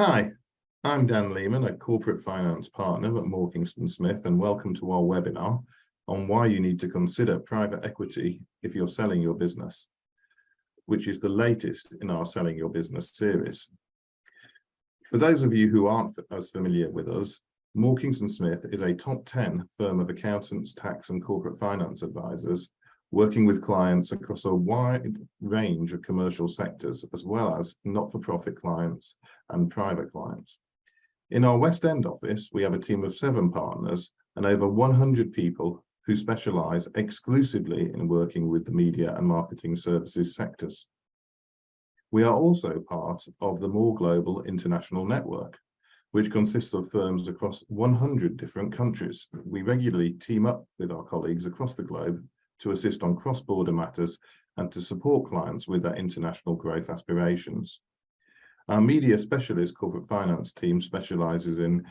Hi, I'm Dan Lehman, a corporate finance partner at Morkington Smith, and welcome to our webinar on why you need to consider private equity if you're selling your business, which is the latest in our Selling Your Business series. For those of you who aren't as familiar with us, Morkington Smith is a top 10 firm of accountants, tax and corporate finance advisors, working with clients across a wide range of commercial sectors, as well as not-for-profit clients and private clients. In our West End office, we have a team of 7 partners and over 100 people who specialise exclusively in working with the media and marketing services sectors. We are also part of the More Global International Network, which consists of firms across 100 different countries. We regularly team up with our colleagues across the globe to assist on cross-border matters and to support clients with their international growth aspirations. Our media specialist corporate finance team specialises in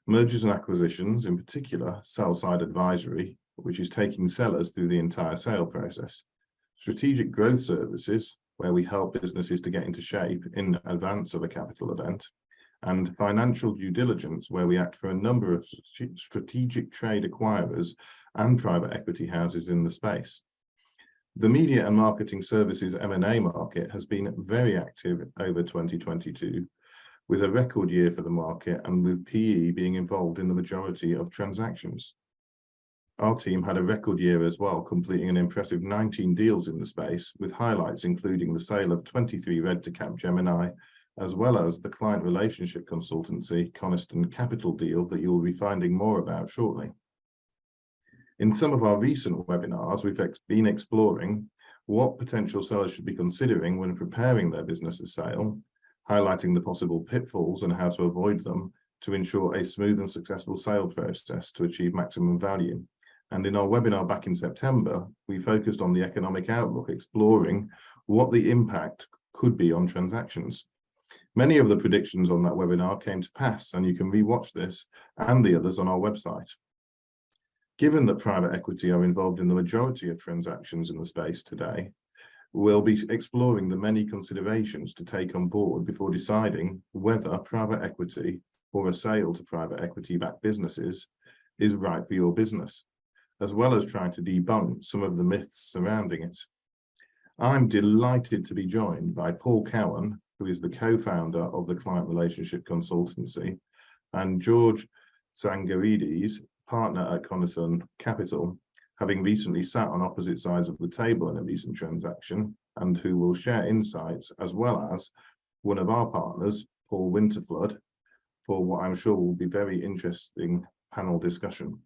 mergers and acquisitions, in particular sell-side advisory, which is taking sellers through the entire sale process, strategic growth services, where we help businesses to get into shape in advance of a capital event, and financial due diligence, where we act for a number of strategic trade acquirers and private equity houses in the space. The media and marketing services M&A market has been very active over 2022, with a record year for the market and with PE being involved in the majority of transactions. Our team had a record year as well, completing an impressive 19 deals in the space, with highlights including the sale of 23 Red to Capgemini, as well as the client relationship consultancy Coniston Capital deal that you'll be finding more about shortly. In some of our recent webinars, we've been exploring what potential sellers should be considering when preparing their business for sale, highlighting the possible pitfalls and how to avoid them to ensure a smooth and successful sale process to achieve maximum value. And in our webinar back in September, we focused on the economic outlook, exploring what the impact could be on transactions. Many of the predictions on that webinar came to pass, and you can rewatch this and the others on our website. Given that private equity are involved in the majority of transactions in the space today, we'll be exploring the many considerations to take on board before deciding whether private equity or a sale to private equity-backed businesses is right for your business, as well as trying to debunk some of the myths surrounding it. I'm delighted to be joined by Paul Cowan, who is the co-founder of the Client Relationship Consultancy, and George Tsangarides, partner at Coniston Capital, having recently sat on opposite sides of the table in a recent transaction, and who will share insights, as well as one of our partners, Paul Winterflood, for what I'm sure will be very interesting panel discussion.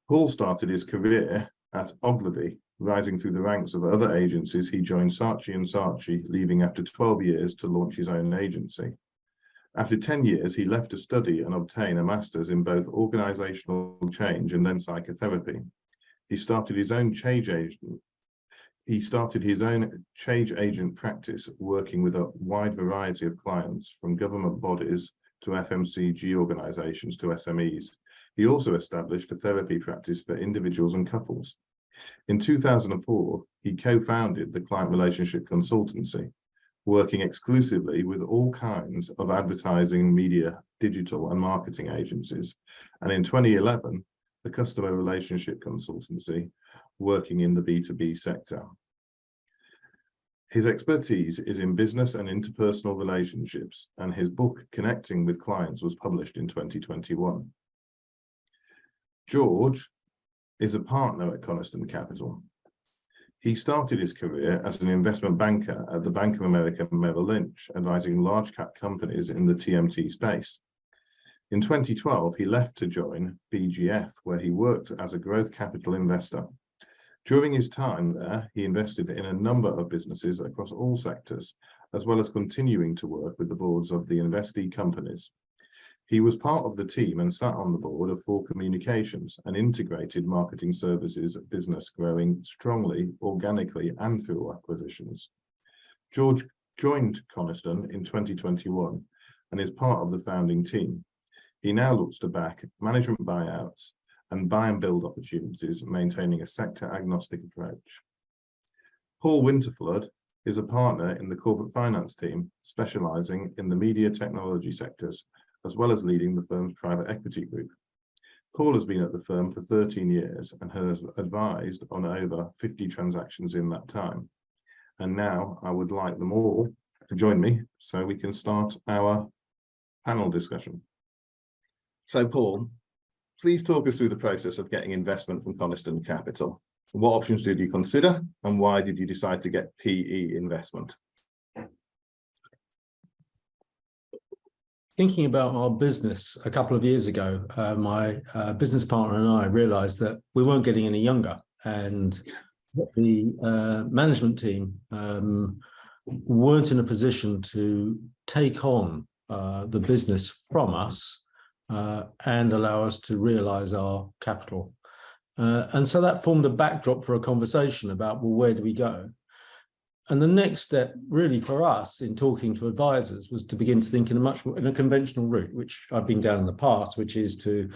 Paul started his career at Ogilvy. Rising through the ranks of other agencies, he joined Saatchi & Saatchi, leaving after 12 years to launch his own agency. After 10 years, he left to study and obtain a master's in both organizational change and then psychotherapy. He started his own change agent practice, working with a wide variety of clients, from government bodies to FMCG organizations to SMEs. He also established a therapy practice for individuals and couples. In 2004, he co-founded the Client Relationship Consultancy, working exclusively with all kinds of advertising, media, digital and marketing agencies. And in 2011, the Customer Relationship Consultancy, working in the B2B sector. His expertise is in business and interpersonal relationships, and his book, Connecting with Clients, was published in 2021. George is a partner at Coniston Capital. He started his career as an investment banker at the Bank of America Merrill Lynch, advising large cap companies in the TMT space. In 2012, he left to join BGF, where he worked as a growth capital investor. During his time there, he invested in a number of businesses across all sectors, as well as continuing to work with the boards of the investee companies. He was part of the team and sat on the board of 4 Communications, an integrated marketing services business growing strongly, organically, and through acquisitions. George joined Coniston in 2021 and is part of the founding team. He now looks to back management buyouts and buy and build opportunities, maintaining a sector agnostic approach. Paul Winterflood is a partner in the corporate finance team, specialising in the media technology sectors, as well as leading the firm's private equity group. Paul has been at the firm for 13 years and has advised on over 50 transactions in that time. And now I would like them all to join me so we can start our panel discussion. So Paul, please talk us through the process of getting investment from Coniston Capital. What options did you consider and why did you decide to get PE investment? Thinking about our business a couple of years ago, my business partner and I realized that we weren't getting any younger, and the management team weren't in a position to take on the business from us and allow us to realize our capital. And so that formed a backdrop for a conversation about, well, where do we go? And the next step really for us in talking to advisors was to begin to think in a much more in a conventional route, which I've been down in the past, which is to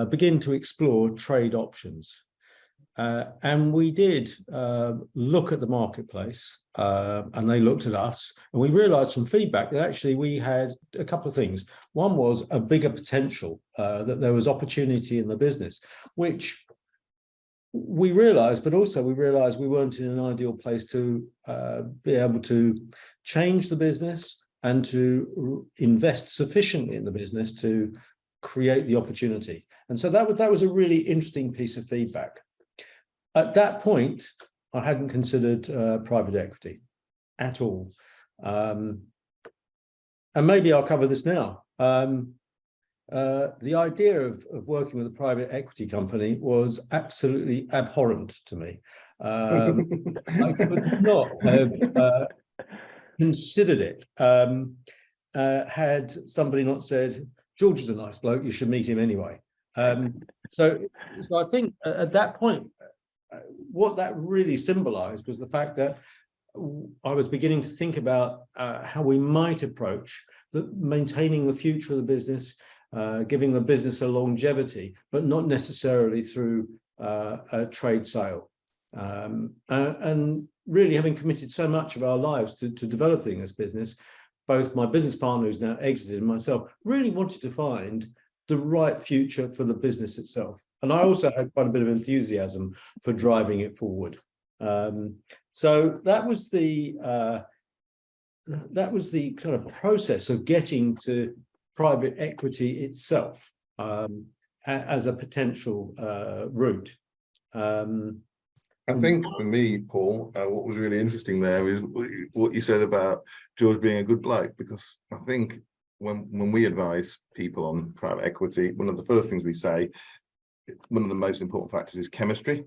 begin to explore trade options. And we did look at the marketplace and they looked at us, and we realized from feedback that actually we had a couple of things. One was a bigger potential, that there was opportunity in the business, which we realized, but also we realized we weren't in an ideal place to be able to change the business and to invest sufficiently in the business to create the opportunity. And so that was a really interesting piece of feedback. At that point, I hadn't considered private equity at all. And maybe I'll cover this now. The idea of working with a private equity company was absolutely abhorrent to me. I could not have considered it had somebody not said, George is a nice bloke, you should meet him anyway. So I think at that point, what that really symbolized was the fact that I was beginning to think about how we might approach maintaining the future of the business, giving the business a longevity, but not necessarily through a trade sale. And really having committed so much of our lives to developing this business, both my business partner who's now exited and myself really wanted to find the right future for the business itself. And I also had quite a bit of enthusiasm for driving it forward. So that was the kind of process of getting to private equity itself as a potential route. I think for me, Paul, what was really interesting there is what you said about George being a good bloke, because I think when we advise people on private equity, one of the first things we say, one of the most important factors is chemistry.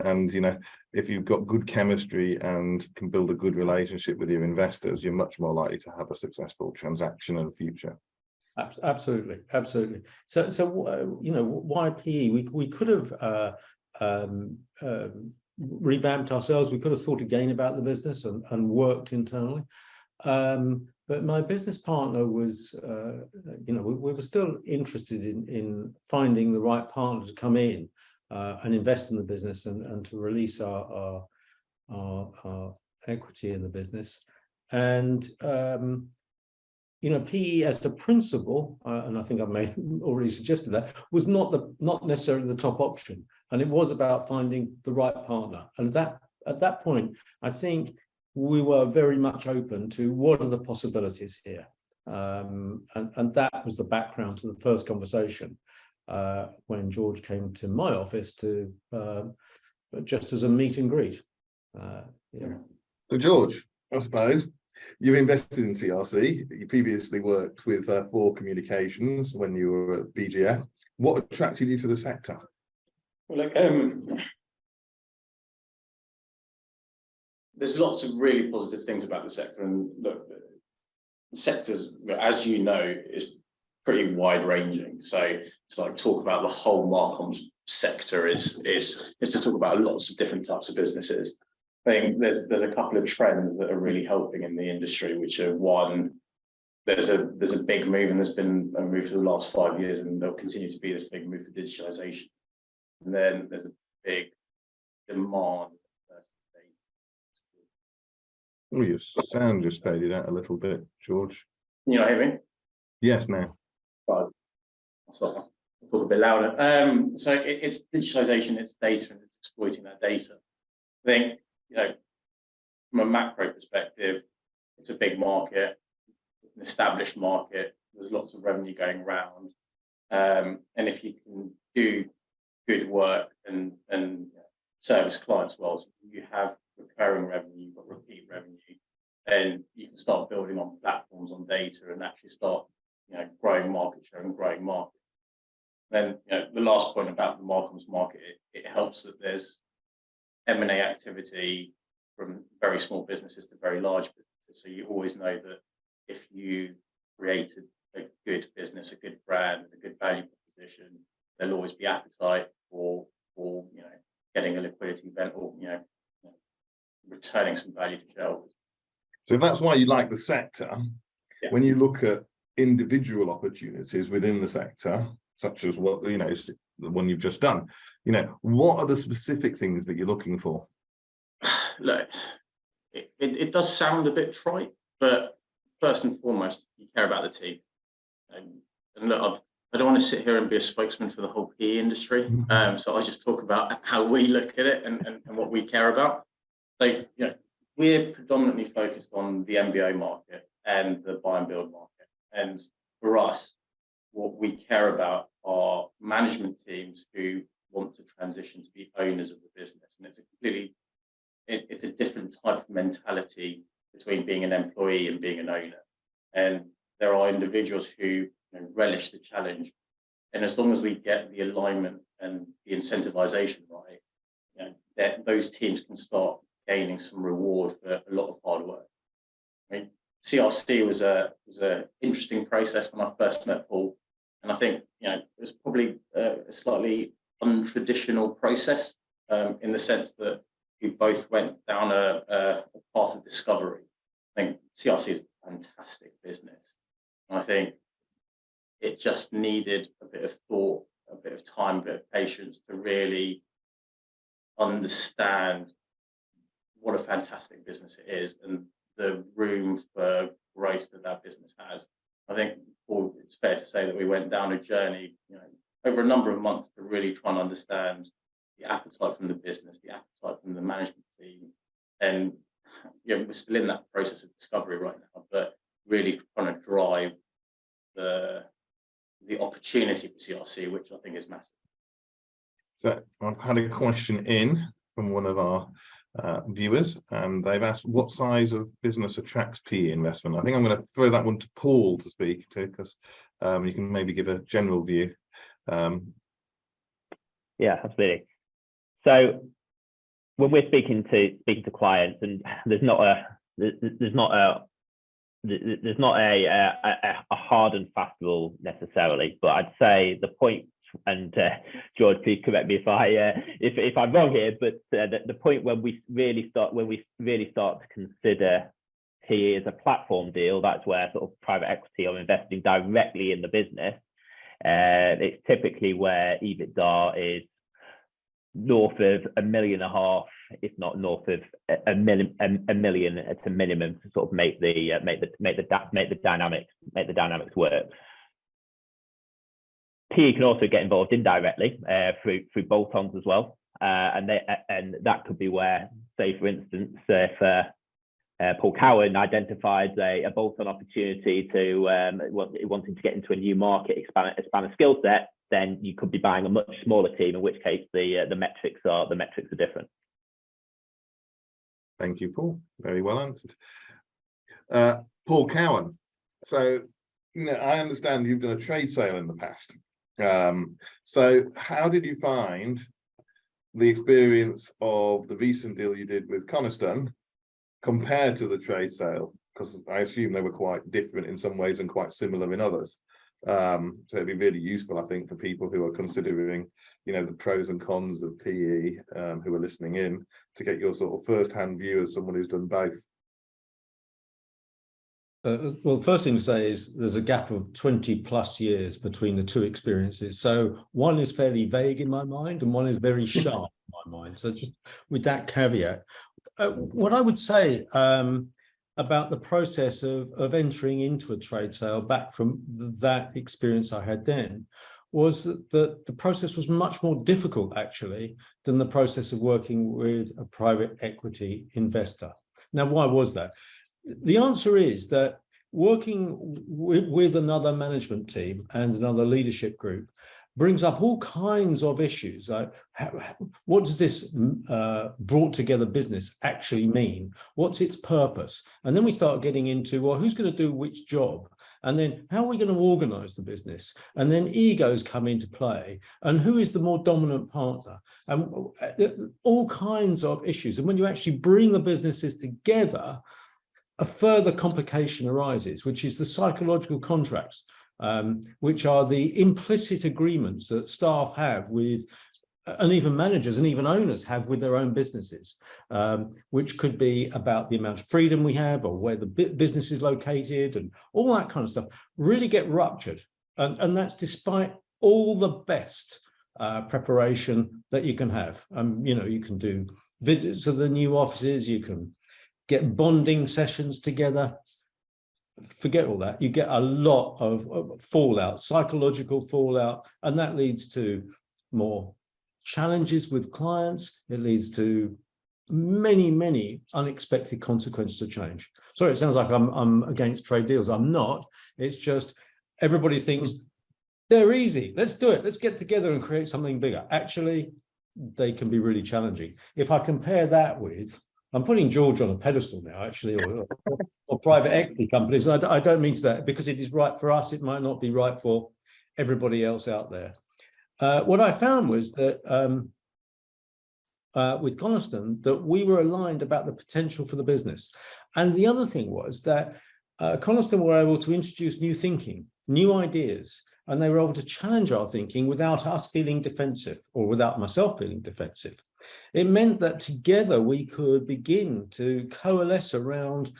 And, you know, if you've got good chemistry and can build a good relationship with your investors, you're much more likely to have a successful transaction in the future. Absolutely, absolutely. So you know, why PE? We could have revamped ourselves. We could have thought again about the business and worked internally. But my business partner was, you know, we were still interested in finding the right partner to come in and invest in the business and to release our equity in the business. And you know, PE as a principle, and I think I've already suggested that, was not necessarily the top option, and it was about finding the right partner. And at that point, I think we were very much open to what are the possibilities here, and that was the background to the first conversation when George came to my office to just as a meet and greet. Yeah. So George, I suppose you invested in CRC. You previously worked with 4 Communications when you were at BGF. What attracted you to the sector? Well, look, there's lots of really positive things about the sector, and look, the sector's, as you know, is pretty wide-ranging. So to like talk about the whole Marcoms sector is to talk about lots of different types of businesses. I think there's a couple of trends that are really helping in the industry, which are, one, there's a big move, and there's been a move for the last 5 years, and there'll continue to be this big move for digitalization. And then there's a big demand Oh, your sound just faded out a little bit, George. Can you not hear me? Yes, now. Right. I'll talk a bit louder. So it's digitalization, it's data, and it's exploiting that data. I think, from a macro perspective, it's a big market, an established market. There's lots of revenue going around, and if you can do good work and service clients well, so you have recurring revenue, you've got repeat revenue, then you can start building on platforms, on data, and actually start growing market share and growing market. Then the last point about the Markham's market, it helps that there's M&A activity from very small businesses to very large businesses. So you always know that if you created a good business, a good brand, a good value proposition, there'll always be appetite for getting a liquidity event or returning some value to shareholders. So if that's why you like the sector, when you look at individual opportunities within the sector, such as what the one you've just done, what are the specific things that you're looking for? Look, it does sound a bit trite, but first and foremost, you care about the team. And look, I don't want to sit here and be a spokesman for the whole PE industry. So I just talk about how we look at it and what we care about. So, we're predominantly focused on the MBO market and the buy and build market. And for us, what we care about are management teams who want to transition to be owners of the business. And it's a different type of mentality between being an employee and being an owner. And there are individuals who relish the challenge. And as long as we get the alignment and the incentivization right, those teams can start gaining some reward for a lot of hard work. I mean, CRC was a interesting process when I first met Paul, and I think it was probably a slightly untraditional process in the sense that we both went down a path of discovery. I think CRC is a fantastic business, and I think it just needed a bit of thought, a bit of time, a bit of patience to really understand what a fantastic business it is and the room for growth that business has. I think it's fair to say that we went down a journey, over a number of months to really try and understand the appetite from the business, the appetite from the management team, and we're still in that process of discovery right now, but really trying to drive the opportunity for CRC, which I think is massive. So I've had a question in from one of our viewers, and they've asked what size of business attracts PE investment. I think I'm going to throw that one to Paul to speak to, because you can maybe give a general view. Yeah, absolutely. So when we're speaking to clients, and there's not a hard and fast rule necessarily, but I'd say the point, and George, please correct me if I'm wrong here, but the point when we really start to consider PE as a platform deal, that's where sort of private equity are investing directly in the business. It's typically where EBITDA is north of $1.5 million, if not north of a million at a minimum, to sort of make the dynamics work. PE can also get involved indirectly through bolt-ons as well, and that could be where, say for instance, if Paul Cowan identified a bolt-on opportunity to wanting to get into a new market, expand a skill set, then you could be buying a much smaller team, in which case the metrics are different. Thank you, Paul. Very well answered. Paul Cowan. So, I understand you've done a trade sale in the past. So how did you find the experience of the recent deal you did with Coniston compared to the trade sale? Because I assume they were quite different in some ways and quite similar in others. So it'd be really useful, I think, for people who are considering, the pros and cons of PE, who are listening in, to get your sort of first-hand view as someone who's done both. Well, the first thing to say is there's a gap of 20 plus years between the two experiences. So one is fairly vague in my mind and one is very sharp in my mind. So just with that caveat, what I would say, about the process of entering into a trade sale back from that experience I had then was that the process was much more difficult actually than the process of working with a private equity investor. Now, why was that? The answer is that working with another management team and another leadership group brings up all kinds of issues. Like, what does this brought together business actually mean? What's its purpose? And then we start getting into, well, who's going to do which job? And then how are we going to organize the business? And then egos come into play. And who is the more dominant partner? And all kinds of issues. And when you actually bring the businesses together, a further complication arises, which is the psychological contracts, which are the implicit agreements that staff have with, and even managers and even owners have with their own businesses, which could be about the amount of freedom we have or where the business is located and all that kind of stuff, really get ruptured. And that's despite all the best preparation that you can have. You can do visits of the new offices, you can get bonding sessions together. Forget all that. You get a lot of fallout, psychological fallout, and that leads to more challenges with clients. It leads to many, many unexpected consequences of change. Sorry, it sounds like I'm against trade deals. I'm not. It's just everybody thinks they're easy. Let's do it. Let's get together and create something bigger. Actually, they can be really challenging. If I compare that with, I'm putting George on a pedestal now, actually, or private equity companies. I don't mean to that, because it is right for us. It might not be right for everybody else out there. What I found was that with Coniston, that we were aligned about the potential for the business. And the other thing was that Coniston were able to introduce new thinking, new ideas, and they were able to challenge our thinking without us feeling defensive, or without myself feeling defensive. It meant that together we could begin to coalesce around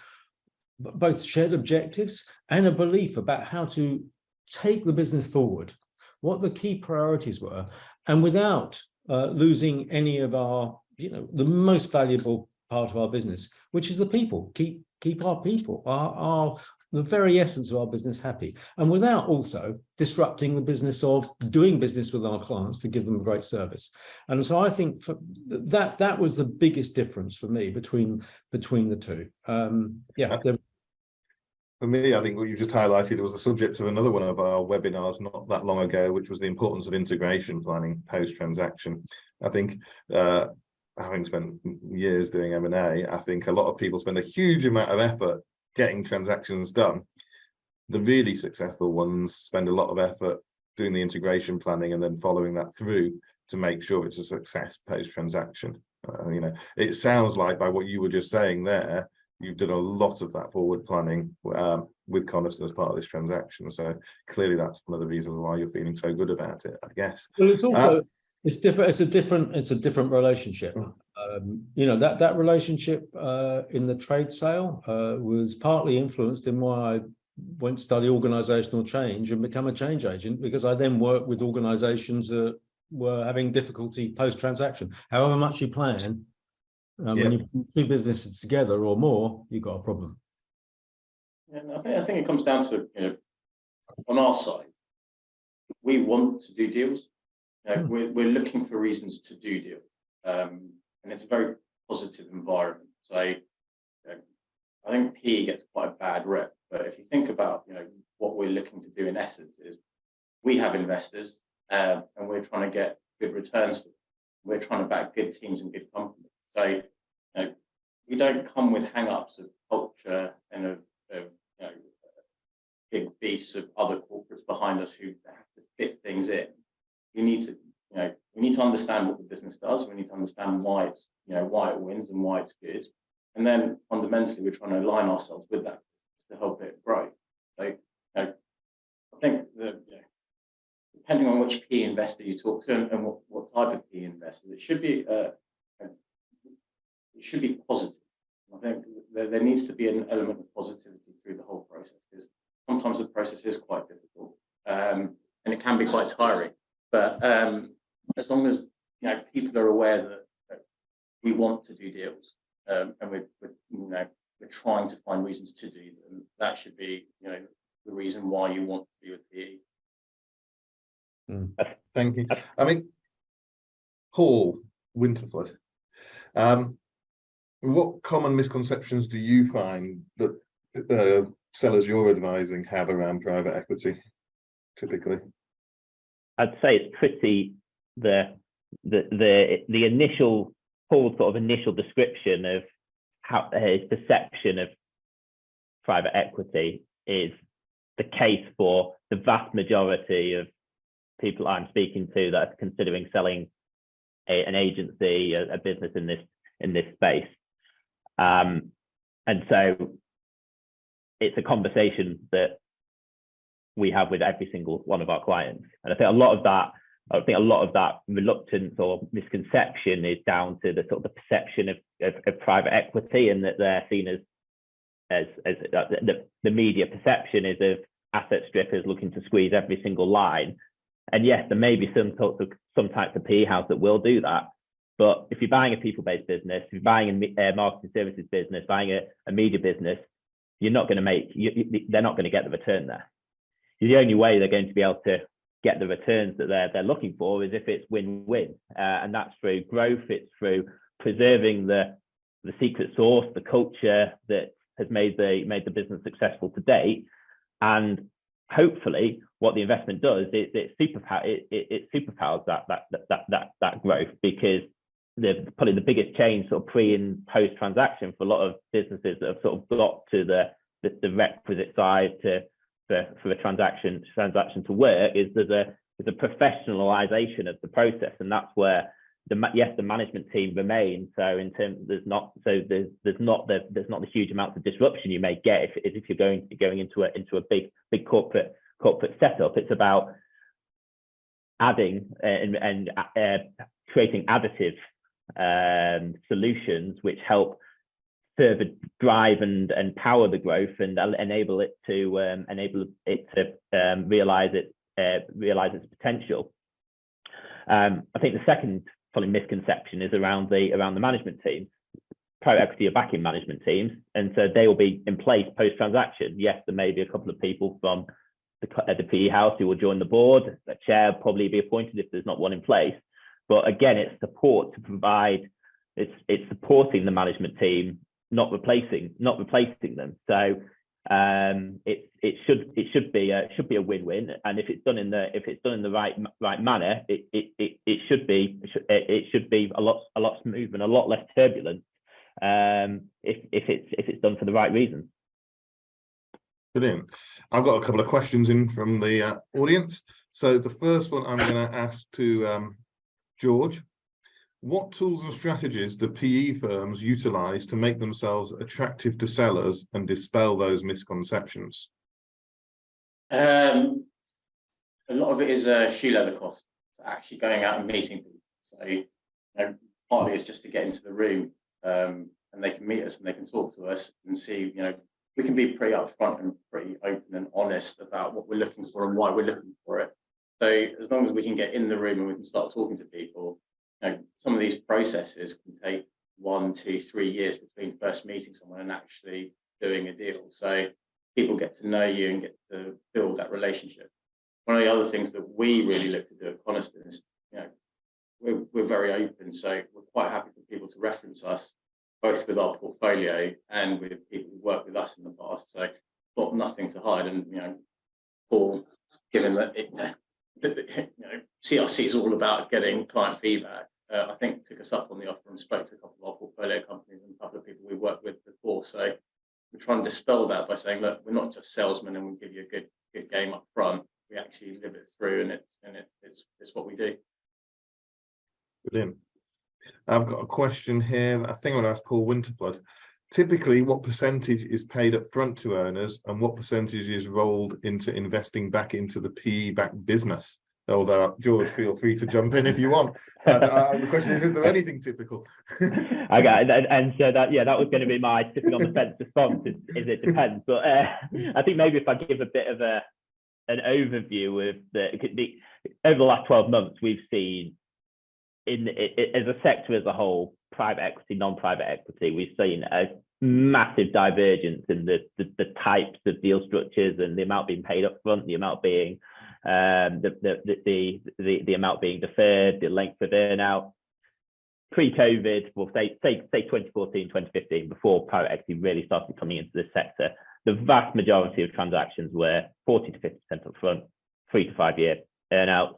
both shared objectives and a belief about how to take the business forward, what the key priorities were, and without losing any of our, the most valuable part of our business, which is the people. Keep our people, the very essence of our business happy, and without also disrupting the business of doing business with our clients to give them a great service. And so I think that was the biggest difference for me between the two. For me, I think what you just highlighted was the subject of another one of our webinars not that long ago, which was the importance of integration planning post-transaction. I think having spent years doing M&A, I think a lot of people spend a huge amount of effort getting transactions done. The really successful ones spend a lot of effort doing the integration planning and then following that through to make sure it's a success post-transaction. It sounds like by what you were just saying there, you've done a lot of that forward planning with Coniston as part of this transaction. So clearly that's one of the reasons why you're feeling so good about it, I guess. Well, it's also it's different. It's a different relationship. That relationship in the trade sale was partly influenced in why I went to study organizational change and become a change agent, because I then worked with organizations that were having difficulty post-transaction. However much you plan, when you put two businesses together or more, you've got a problem. And I think it comes down to, on our side, we want to do deals. We're looking for reasons to do deals, and it's a very positive environment. So I think PE gets quite a bad rep, but if you think about what we're looking to do in essence is we have investors, and we're trying to get good returns for them. We're trying to back good teams and good companies. So we don't come with hang-ups of culture and of big beasts of other corporates behind us who have to fit things in. We need to understand what the business does. We need to understand why it's why it wins and why it's good, and then fundamentally we're trying to align ourselves with that to help it grow. So I think that depending on which PE investor you talk to and what type of PE investor, it should be positive. I think there needs to be an element of positivity through the whole process, because sometimes the process is quite difficult and it can be quite tiring. But as long as people are aware that we want to do deals and we're we're trying to find reasons to do them. That should be, the reason why you want to be with PE. Thank you. I mean, Paul Winterflood, what common misconceptions do you find that sellers you're advising have around private equity, typically? I'd say it's pretty the initial Paul's sort of initial description of how his perception of private equity is the case for the vast majority of people I'm speaking to that are considering selling an agency, a business in this space. And so it's a conversation that we have with every single one of our clients. And I think a lot of that reluctance or misconception is down to the sort of the perception of private equity, and that they're seen as the media perception is of asset strippers looking to squeeze every single line. And yes, there may be some types of PE house that will do that. But if you're buying a people-based business, if you're buying a marketing services business, buying a media business, you're not going to they're not going to get the return there. The only way they're going to be able to get the returns that they're looking for is if it's win-win, and that's through growth. It's through preserving the secret sauce, the culture that has made the business successful to date, and hopefully what the investment does is it superpowers that growth, because probably the biggest change sort of pre and post transaction for a lot of businesses that have sort of got to the requisite size for a transaction to work is there's a professionalization of the process, and that's where the management team remains. So in terms, there's not the huge amounts of disruption you may get if you're going into a big corporate setup. It's about adding and creating additive solutions which help further drive and power the growth and enable it to realize its potential. I think the second probably misconception is around the management team. Private equity are backing management teams, and so they will be in place post transaction. Yes, there may be a couple of people from the PE house who will join the board. A chair will probably be appointed if there's not one in place. But again, it's support to provide. It's supporting the management team, not replacing them. So it should be a win-win, and if it's done in the right manner, it should be a lot smoother and a lot less turbulent if it's done for the right reasons. Brilliant. I've got a couple of questions in from the audience. So the first one I'm going to ask to George. What tools and strategies do PE firms utilize to make themselves attractive to sellers and dispel those misconceptions? A lot of it is shoe leather cost, so actually going out and meeting people. So partly it's just to get into the room, and they can meet us and they can talk to us and see, we can be pretty upfront and pretty open and honest about what we're looking for and why we're looking for it. So as long as we can get in the room and we can start talking to people, some of these processes can take 1, 2, 3 years between first meeting someone and actually doing a deal. So people get to know you and get to build that relationship. One of the other things that we really look to do at Coniston is, we're very open. So we're quite happy for people to reference us, both with our portfolio and with people who worked with us in the past. So got nothing to hide. And, Paul, given that CRC is all about getting client feedback, I think took us up on the offer and spoke to a couple of our portfolio companies and a couple of people we worked with before. So we're trying to dispel that by saying, look, we're not just salesmen and we'll give you a good game up front. We actually live it through, and it's what we do. Brilliant. I've got a question here that I think I'll ask Paul Winterflood. Typically, what percentage is paid up front to owners and what percentage is rolled into investing back into the PE-backed business? Although, George, feel free to jump in if you want. The question is there anything typical? And so that was going to be my sitting on the fence response, is it depends. But I think maybe if I give a bit of an overview of over the last 12 months, we've seen as a sector as a whole, private equity, non-private equity, we've seen a massive divergence in the types of deal structures and the amount being paid up front, the amount being the amount being deferred, the length of earnout. Pre-COVID, well, say 2014, 2015, before private equity really started coming into this sector, the vast majority of transactions were 40 to 50% up front, 3 to 5 year earnouts.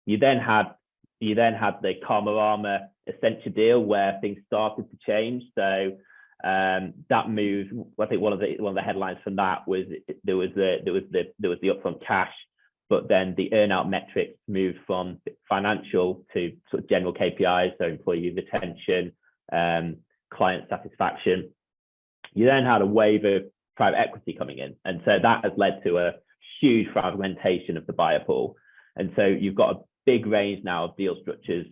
You then had the Karmarama Accenture deal where things started to change. So that moved. I think one of the headlines from that was there was the upfront cash, but then the earnout metrics moved from financial to sort of general KPIs, so employee retention, client satisfaction. You then had a wave of private equity coming in, and so that has led to a huge fragmentation of the buyer pool. And so you've got a big range now of deal structures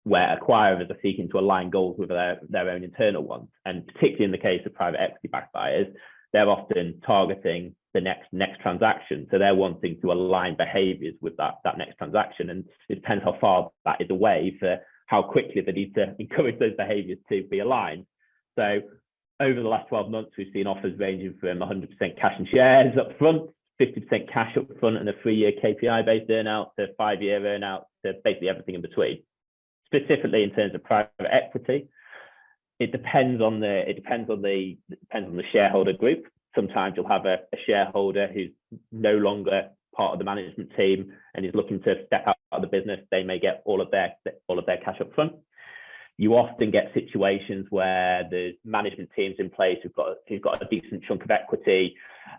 where acquirers are seeking to align goals with their own internal ones. And particularly in the case of private equity backed buyers, they're often targeting the next transaction. So they're wanting to align behaviors with that next transaction. And it depends how far that is away for how quickly they need to encourage those behaviors to be aligned. So over the last 12 months, we've seen offers ranging from 100% cash and shares up front, 50% cash up front and a 3-year KPI-based earnout to 5-year earnout to basically everything in between. Specifically in terms of private equity, it depends on the shareholder group. Sometimes you'll have a shareholder who's no longer part of the management team and is looking to step out of the business. They may get all of their cash up front. You often get situations where the management teams in place who've got a decent chunk of equity,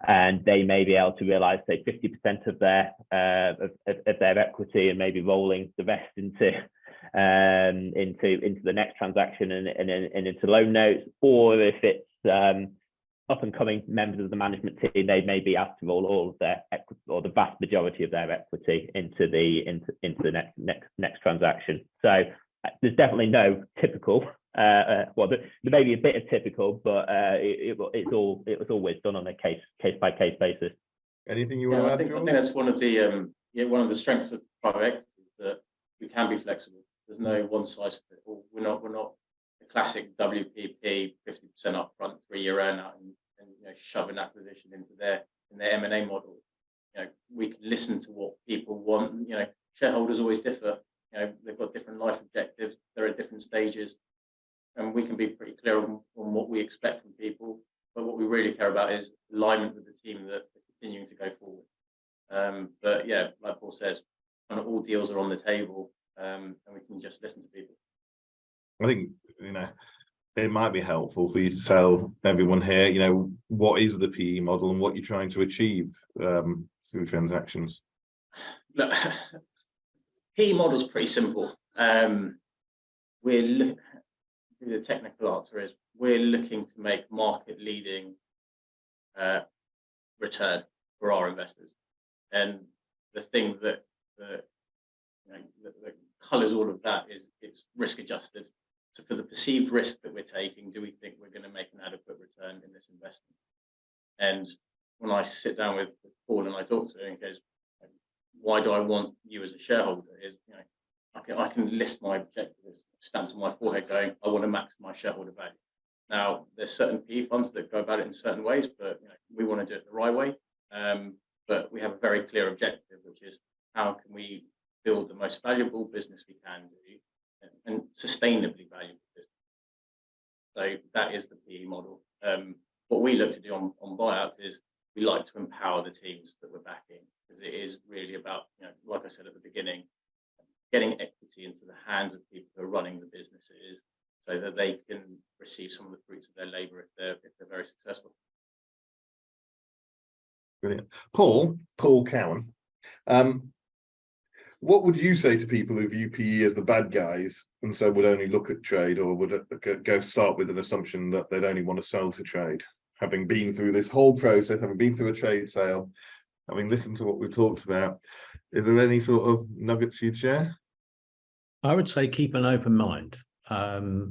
and they may be able to realise, say, 50% of their equity, and maybe rolling the rest into the next transaction and into loan notes. Or if it's up and coming members of the management team, they may be asked to roll all of their equity or the vast majority of their equity into the next transaction. So there's definitely no typical. Well, there may be a bit of typical, but it was always done on a case by case basis. Anything you want to add? I think that's one of the strengths of private equity, that we can be flexible. There's no one size fit all. We're not the classic WPP 50% upfront, 3-year earnout, and shove an acquisition into their M&A model. We can listen to what people want. Shareholders always differ. They've got different life objectives. They're at different stages, and we can be pretty clear on what we expect from people. But what we really care about is alignment with the team that are continuing to go forward. But yeah, like Paul says, kind of all deals are on the table, and we can just listen to people. I think it might be helpful for you to tell everyone here, what is the PE model and what you're trying to achieve through transactions. Look, PE model is pretty simple. The technical answer is we're looking to make market leading return for our investors, and the thing that colours all of that is it's risk adjusted. So for the perceived risk that we're taking, do we think we're going to make an adequate return in this investment? And when I sit down with Paul and I talk to him, he goes, why do I want you as a shareholder? Is I can list my objectives stamped on my forehead going, I want to maximize shareholder value. Now, there's certain PE funds that go about it in certain ways, but we want to do it the right way. But we have a very clear objective, which is how can we build the most valuable business we can do and sustainably valuable business. So that is the PE model. What we look to do on buyouts is we like to empower the teams that we're backing, because it is really about, like I said at the beginning, getting equity into the hands of people who are running the businesses so that they can receive some of the fruits of their labour if they're very successful. Brilliant. Paul Cowan, what would you say to people who view PE as the bad guys and so would only look at trade, or would go start with an assumption that they'd only want to sell to trade? Having been through this whole process, having been through a trade sale, having listened to what we've talked about, is there any sort of nuggets you'd share? I would say keep an open mind. Private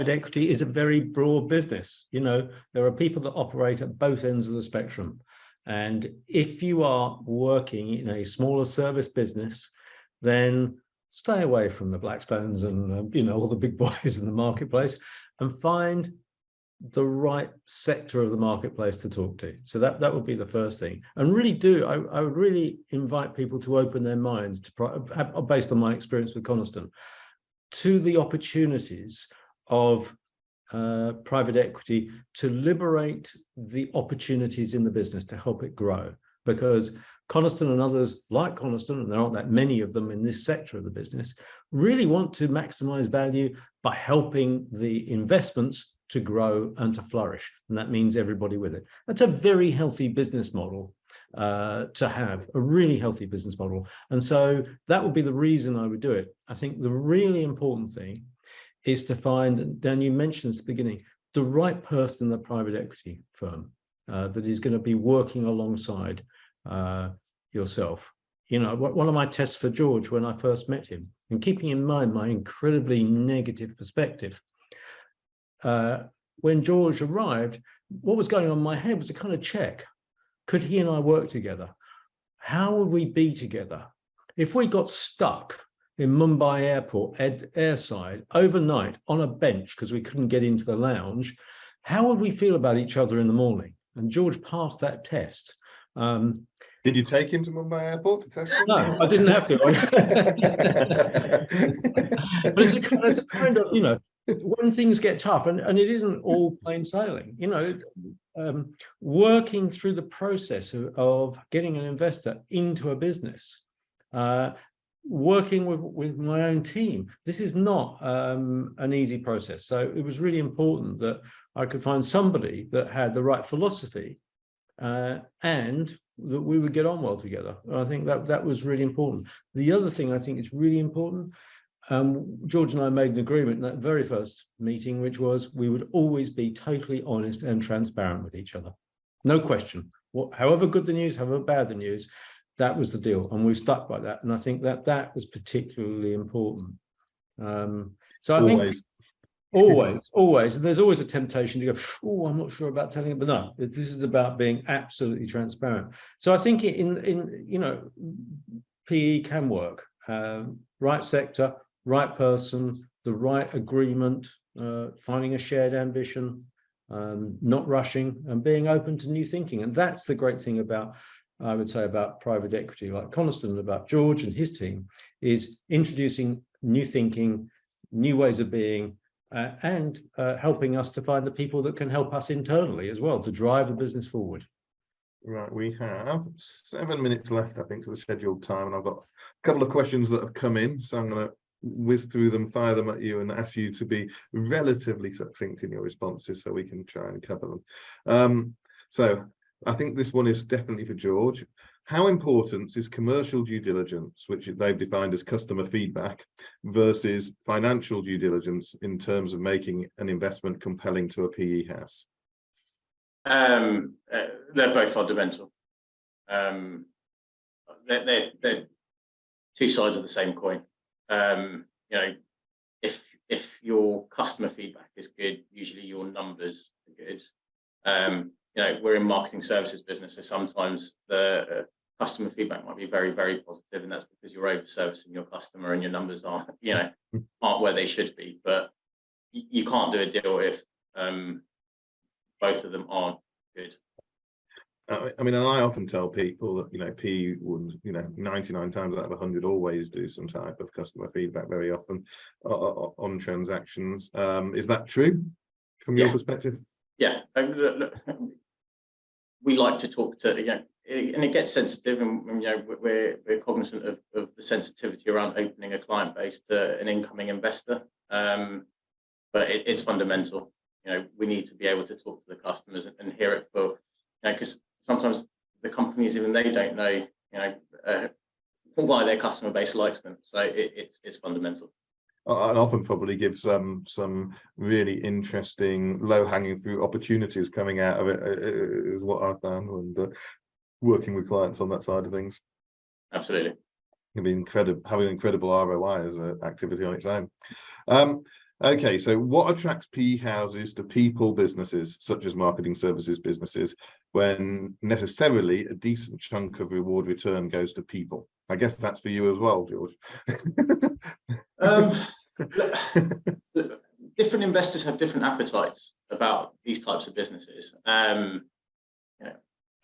equity is a very broad business. There are people that operate at both ends of the spectrum. And if you are working in a smaller service business, then stay away from the Blackstones and all the big boys in the marketplace, and find the right sector of the marketplace to talk to. So that would be the first thing. And really I would really invite people to open their minds to, based on my experience with Coniston, to the opportunities of private equity to liberate the opportunities in the business to help it grow. Because Coniston and others like Coniston, and there aren't that many of them in this sector of the business, really want to maximize value by helping the investments to grow and to flourish. And that means everybody with it. That's a very healthy business model to have, a really healthy business model. And so that would be the reason I would do it. I think the really important thing is to find, Dan, you mentioned at the beginning, the right person in the private equity firm that is going to be working alongside yourself. You know, one of my tests for George when I first met him, and keeping in mind my incredibly negative perspective, when George arrived, what was going on in my head was a kind of check. Could he and I work together? How would we be together? If we got stuck in Mumbai airport, airside, overnight on a bench because we couldn't get into the lounge, how would we feel about each other in the morning? And George passed that test. Did you take him to Mumbai airport to test him? No, I didn't have to. But it's a kind of, you know, when things get tough, and it isn't all plain sailing, you know, working through the process of getting an investor into a business, working with my own team. This is not an easy process. So it was really important that I could find somebody that had the right philosophy and that we would get on well together. And I think that was really important. The other thing I think is really important, George and I made an agreement in that very first meeting, which was we would always be totally honest and transparent with each other. No question. However good the news, however bad the news, that was the deal. And we've stuck by that. And I think that was particularly important. So I think always, and there's always a temptation to go, oh, I'm not sure about telling it, but no, this is about being absolutely transparent. So I think in you know, PE can work, right sector, right person, the right agreement, finding a shared ambition, not rushing, and being open to new thinking. And that's the great thing about, I would say, about private equity, like Coniston, about George and his team, is introducing new thinking, new ways of being, and helping us to find the people that can help us internally as well to drive the business forward. Right, we have 7 minutes left, I think, to the scheduled time, and I've got a couple of questions that have come in, so I'm going to whiz through them, fire them at you, and ask you to be relatively succinct in your responses so we can try and cover them. So I think this one is definitely for George. How important is commercial due diligence, which they've defined as customer feedback, versus financial due diligence in terms of making an investment compelling to a PE house? They're both fundamental. They're two sides of the same coin. You know, if your customer feedback is good, usually your numbers are good. You know, we're in marketing services business, so sometimes the customer feedback might be very, very positive, and that's because you're over servicing your customer and your numbers aren't where they should be. But you can't do a deal if both of them aren't good. I mean, and I often tell people that, you know, PE would, 99 times out of 100 always do some type of customer feedback very often on transactions. Is that true from your perspective? Yeah. Look, we like to talk to, and it gets sensitive, and we're cognizant of the sensitivity around opening a client base to an incoming investor. But it's fundamental. We need to be able to talk to the customers and hear it for, because sometimes the companies, even they don't know, why their customer base likes them. So it's fundamental. And often probably gives some really interesting low-hanging fruit opportunities coming out of it, is what I found when working with clients on that side of things. Absolutely. It'd be incredible, having incredible ROI as an activity on its own. Okay, so what attracts PE houses to people businesses, such as marketing services businesses, when necessarily a decent chunk of reward return goes to people? I guess that's for you as well, George. different investors have different appetites about these types of businesses. You know,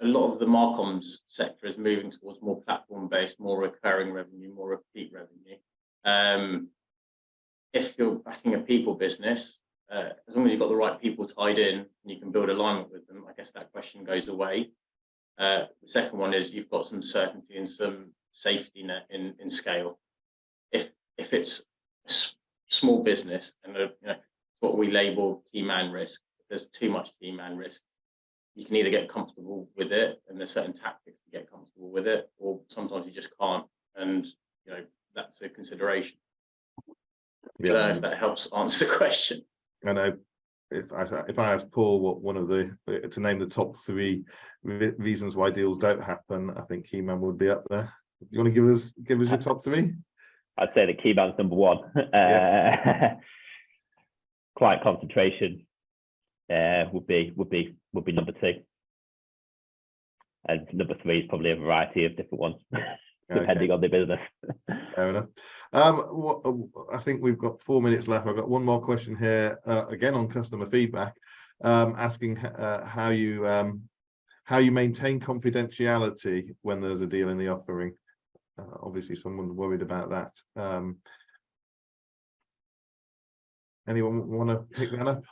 a lot of the marcoms sector is moving towards more platform-based, more recurring revenue, more repeat revenue. If you're backing a people business, as long as you've got the right people tied in and you can build alignment with them, I guess that question goes away. The second one is you've got some certainty and some safety net in scale. If it's a small business and you know, what we label key man risk, if there's too much key man risk, you can either get comfortable with it, and there's certain tactics to get comfortable with it, or sometimes you just can't, and you know that's a consideration. Yeah. I don't know if that helps answer the question. I know if I asked Paul what one of the to name the top 3 reasons why deals don't happen, I think key man would be up there. Do you want to give us your top 3? I'd say the key man's number 1. Client concentration would be number 2, and number 3 is probably a variety of different ones. Depending on the business. Fair enough. I think we've got 4 minutes left. I've got one more question here, again on customer feedback, asking how you maintain confidentiality when there's a deal in the offering. Obviously, someone's worried about that. Anyone want to pick that up?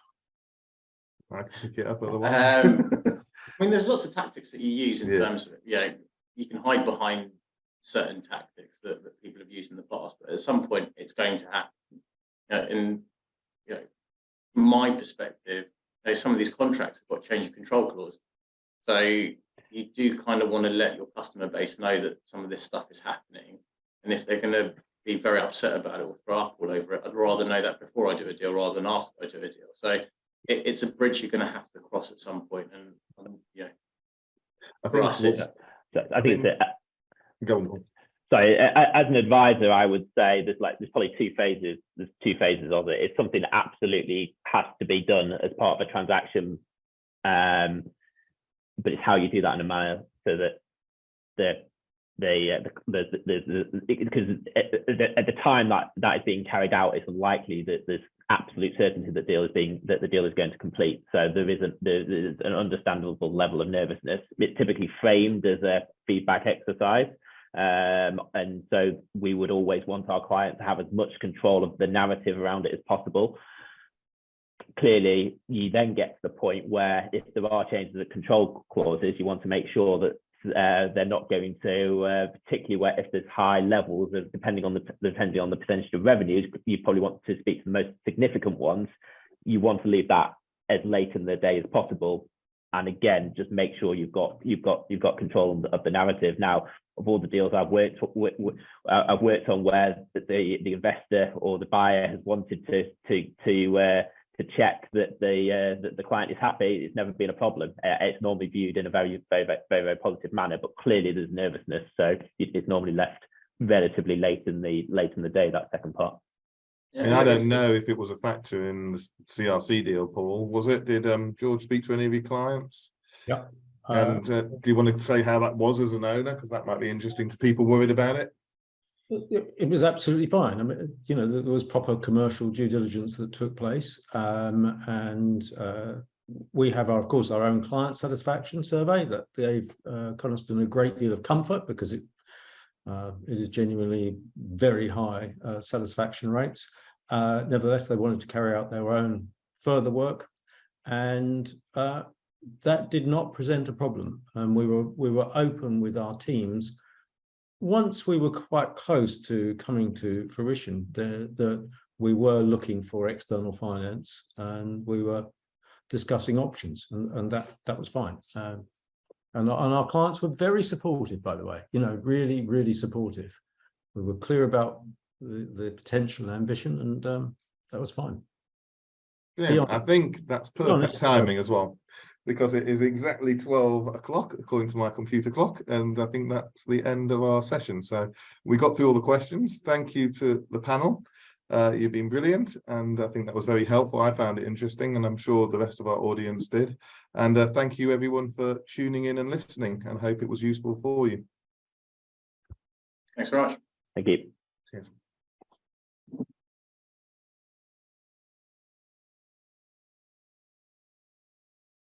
I can pick it up otherwise. I mean, there's lots of tactics that you use in terms of, you know, you can hide behind certain tactics that people have used in the past, but at some point it's going to happen. And you know, from my perspective, you know, some of these contracts have got change of control clause, so you do kind of want to let your customer base know that some of this stuff is happening, and if they're going to be very upset about it or throw up all over it, I'd rather know that before I do a deal rather than after I do a deal. So it's a bridge you're going to have to cross at some point, and you know, I think it's go on. So as an advisor, I would say there's probably 2 phases. There's 2 phases of it. It's something that absolutely has to be done as part of a transaction, but it's how you do that in a manner so that because at the time that is being carried out, it's unlikely that there's absolute certainty that the deal is going to complete. So there's an understandable level of nervousness. It's typically framed as a feedback exercise. And so we would always want our client to have as much control of the narrative around it as possible. Clearly, you then get to the point where if there are changes of control clauses, you want to make sure that they're not going to, particularly where if there's high levels of depending on the percentage of revenues, you probably want to speak to the most significant ones. You want to leave that as late in the day as possible, and again, just make sure you've got control of the narrative. Now, of all the deals I've worked on where the investor or the buyer has wanted to check that the client is happy, it's never been a problem. It's normally viewed in a very, very, very, very positive manner, but clearly there's nervousness, so it's normally left relatively late in the day, that second part. I mean, I don't know if it was a factor in the CRC deal, Paul. Was it? Did George speak to any of your clients? Yeah. And do you want to say how that was as an owner? Because that might be interesting to people worried about it. It was absolutely fine. I mean, you know, there was proper commercial due diligence that took place, and we have, of course, our own client satisfaction survey that gave Coniston a great deal of comfort because it is genuinely very high satisfaction rates. Nevertheless, they wanted to carry out their own further work, and that did not present a problem. And we were open with our teams. Once we were quite close to coming to fruition, that we were looking for external finance, and we were discussing options, and that was fine. And our clients were very supportive, by the way. You know, really, really supportive. We were clear about the potential and ambition, and that was fine. Yeah, I think that's perfect timing as well, because it is exactly 12 o'clock according to my computer clock, and I think that's the end of our session. So we got through all the questions. Thank you to the panel. You've been brilliant, and I think that was very helpful. I found it interesting, and I'm sure the rest of our audience did. And thank you everyone for tuning in and listening, and hope it was useful for you. Thanks very much. Thank you. Cheers.